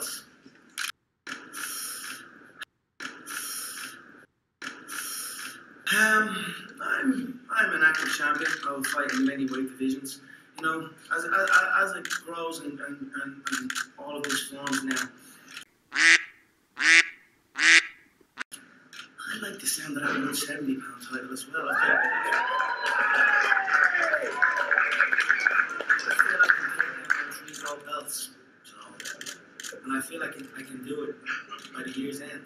belts. I'm an active champion. I will fight in many weight divisions. You know, as it grows and all of this forms now. I like the sound of that 170-pound title as well. I feel like I can take down 3 gold belts. So, and I feel like I can do it by the year's end.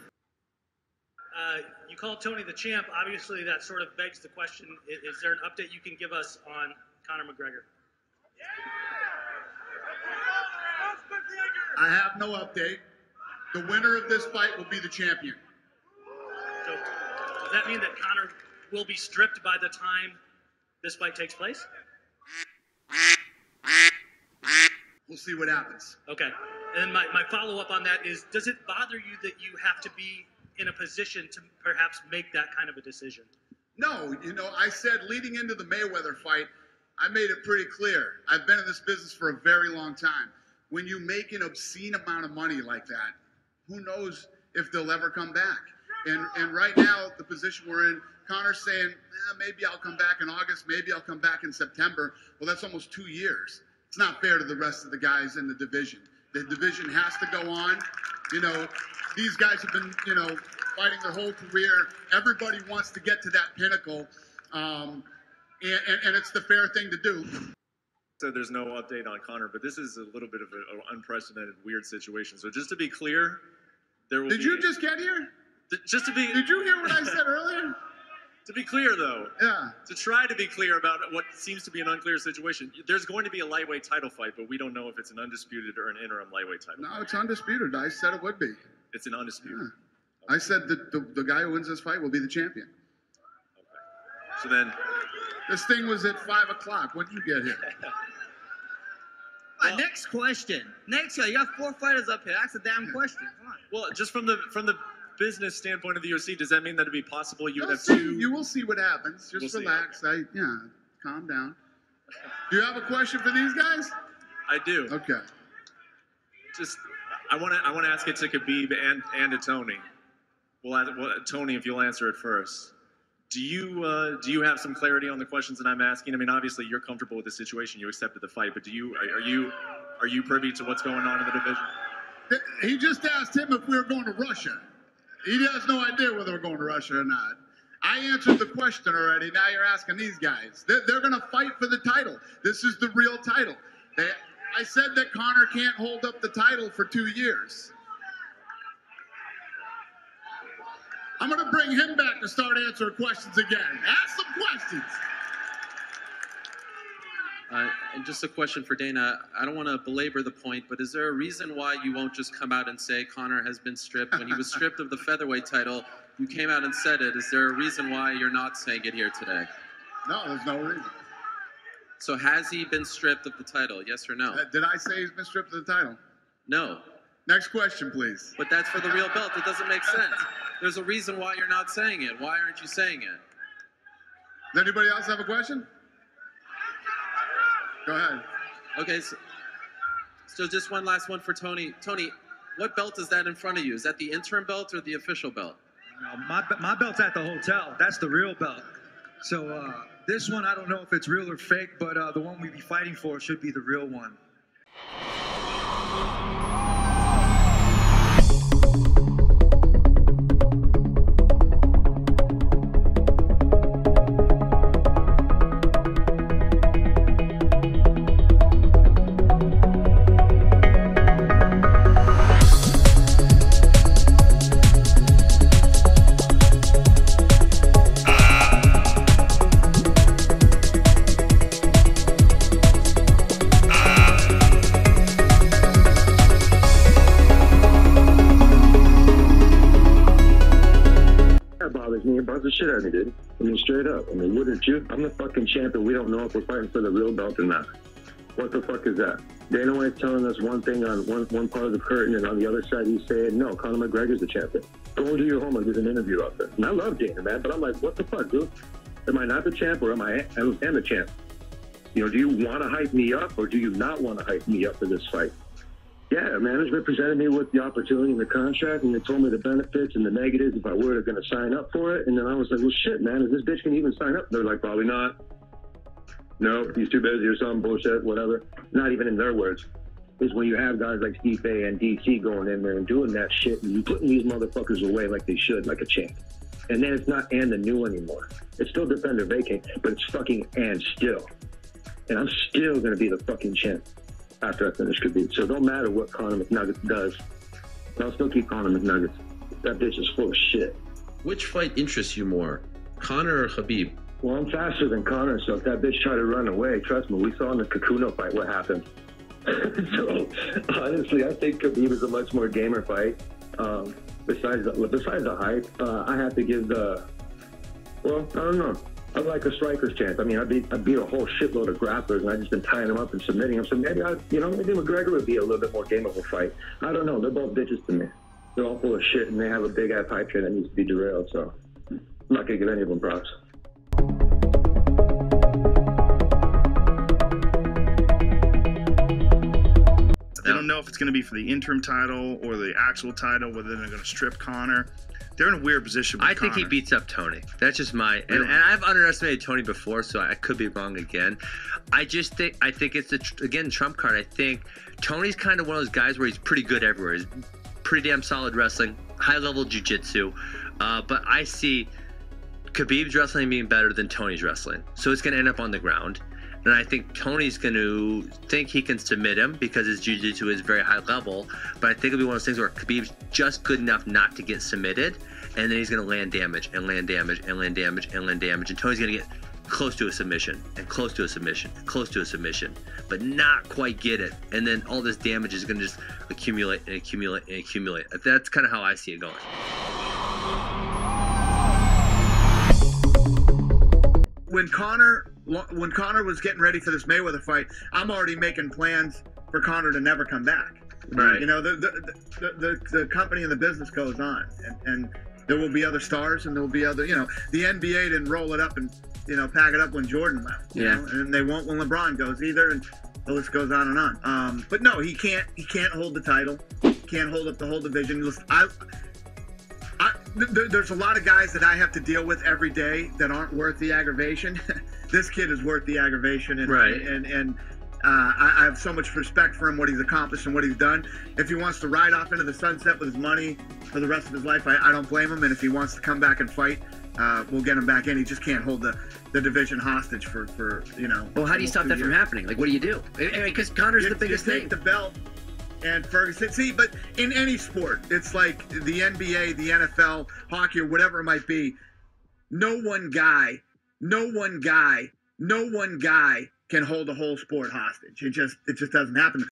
You called Tony the champ. Obviously, that sort of begs the question, is there an update you can give us on Conor McGregor? I have no update. The winner of this fight will be the champion. So does that mean that Conor will be stripped by the time this fight takes place? We'll see what happens. Okay. And my follow-up on that is, does it bother you that you have to be in a position to perhaps make that kind of a decision? No, you know, I said leading into the Mayweather fight, I made it pretty clear. I've been in this business for a very long time. When you make an obscene amount of money like that, who knows if they'll ever come back? And right now, the position we're in, Conor's saying, maybe I'll come back in August, maybe I'll come back in September. Well, that's almost 2 years. It's not fair to the rest of the guys in the division. The division has to go on. You know, these guys have been, you know, fighting their whole career. Everybody wants to get to that pinnacle, and it's the fair thing to do. So there's no update on Conor, but this is a little bit of an unprecedented, weird situation. So just to be clear, there will be... Did you just get here? Just to be... Did you hear what I said earlier? To be clear, though, yeah. To try to be clear about what seems to be an unclear situation, there's going to be a lightweight title fight, but we don't know if it's an undisputed or an interim lightweight title fight. No, it's undisputed. I said it would be. It's an undisputed. Yeah. Okay. I said that the guy who wins this fight will be the champion. Okay. So then... This thing was at 5 o'clock. When did you get here? Well, next question. Next, you got 4 fighters up here. Ask a damn question. Come on. Well, just from the business standpoint of the UFC, does that mean that it'd be possible you would have see. 2? You will see what happens. Just relax. Okay. Calm down. Do you have a question for these guys? I do. Okay. Just, I want to ask it to Khabib and to Tony. Tony, if you'll answer it first. Do you have some clarity on the questions that I'm asking? I mean, obviously you're comfortable with the situation. You accepted the fight, but are you privy to what's going on in the division? He just asked him if we were going to Russia. He has no idea whether we're going to Russia or not. I answered the question already. Now you're asking these guys. They're going to fight for the title. This is the real title. I said that Conor can't hold up the title for 2 years. I'm going to bring him back to start answering questions again. Ask some questions. And just a question for Dana. I don't want to belabor the point, but is there a reason why you won't just come out and say Conor has been stripped? When he was stripped of the featherweight title, you came out and said it. Is there a reason why you're not saying it here today? No, there's no reason. So has he been stripped of the title, yes or no? Did I say he's been stripped of the title? No. Next question, please. But that's for the real belt. It doesn't make sense. There's a reason why you're not saying it. Why aren't you saying it? Does anybody else have a question? Go ahead. Okay, so just one last one for Tony. Tony, what belt is that in front of you? Is that the interim belt or the official belt? No, my belt's at the hotel. That's the real belt. So this one, I don't know if it's real or fake, but the one we be fighting for should be the real one. The shit out of me, dude. I mean, straight up. I mean, wouldn't you? I'm the fucking champion. We don't know if we're fighting for the real belt or not. What the fuck is that? Dana White's telling us one thing on one part of the curtain, and on the other side he's saying, no, Conor McGregor's the champion. Go and do your homework. There's an interview out there. And I love Dana, man, but I'm like, what the fuck, dude? Am I not the champ, or am I the champ? You know, do you want to hype me up, or do you not want to hype me up for this fight? Yeah, management presented me with the opportunity in the contract, and they told me the benefits and the negatives if I were going to sign up for it. And then I was like, well, shit, man, is this bitch going to even sign up? They're like, probably not. No, he's too busy or some bullshit, whatever. Not even in their words. Is when you have guys like Steve and DC going in there and doing that shit, and you putting these motherfuckers away like they should, like a champ. And then it's not and the new anymore. It's still defend or vacate, but it's fucking and still. And I'm still going to be the fucking champ after I finish Khabib. So it don't matter what Conor McNuggets does. I'll still keep Conor McNuggets. That bitch is full of shit. Which fight interests you more, Conor or Khabib? Well, I'm faster than Conor, so if that bitch tried to run away, trust me, we saw in the Kakuno fight what happened. So, honestly, I think Khabib is a much more gamer fight. Besides the hype, I have to give well, I don't know. I like a striker's chance. I mean, I beat a whole shitload of grapplers, and I've just been tying them up and submitting them. So maybe maybe McGregor would be a little bit more gameable fight. I don't know. They're both bitches to me. They're all full of shit, and they have a big-ass hype train that needs to be derailed. So I'm not going to give any of them props. They don't know if it's going to be for the interim title or the actual title, whether they're going to strip Conor. They're in a weird position with think he beats up Tony. That's just my... And I've underestimated Tony before, so I could be wrong again. I think it's, again, trump card. I think Tony's kind of one of those guys where he's pretty good everywhere. He's pretty damn solid wrestling, high-level jiu-jitsu. But I see Khabib's wrestling being better than Tony's wrestling. So it's going to end up on the ground. And I think Tony's going to think he can submit him because his jiu-jitsu is very high level. But I think it'll be one of those things where Khabib's just good enough not to get submitted. And then he's going to land damage and land damage and land damage and land damage. And Tony's going to get close to a submission and close to a submission and close to a submission, but not quite get it. And then all this damage is going to just accumulate and accumulate and accumulate. That's kind of how I see it going. When Conor was getting ready for this Mayweather fight, I'm already making plans for Conor to never come back. Right. You know, the company and the business goes on, and there will be other stars, and there will be other. You know, the NBA didn't roll it up and pack it up when Jordan left. You know? And they won't when LeBron goes either, and the list goes on and on. But no, he can't hold the title. Can't hold up the whole division. Listen, there's a lot of guys that I have to deal with every day that aren't worth the aggravation. This kid is worth the aggravation, and right. And I have so much respect for him, what he's accomplished and what he's done. If he wants to ride off into the sunset with his money for the rest of his life, I don't blame him. And if he wants to come back and fight, we'll get him back in. He just can't hold the division hostage for. Well, how do you stop that from happening? Like, what do you do? Because Conor's the biggest you name. Take the belt. And Ferguson, see, but in any sport, it's like the NBA, the NFL, hockey, or whatever it might be. No one guy can hold a whole sport hostage. It just doesn't happen.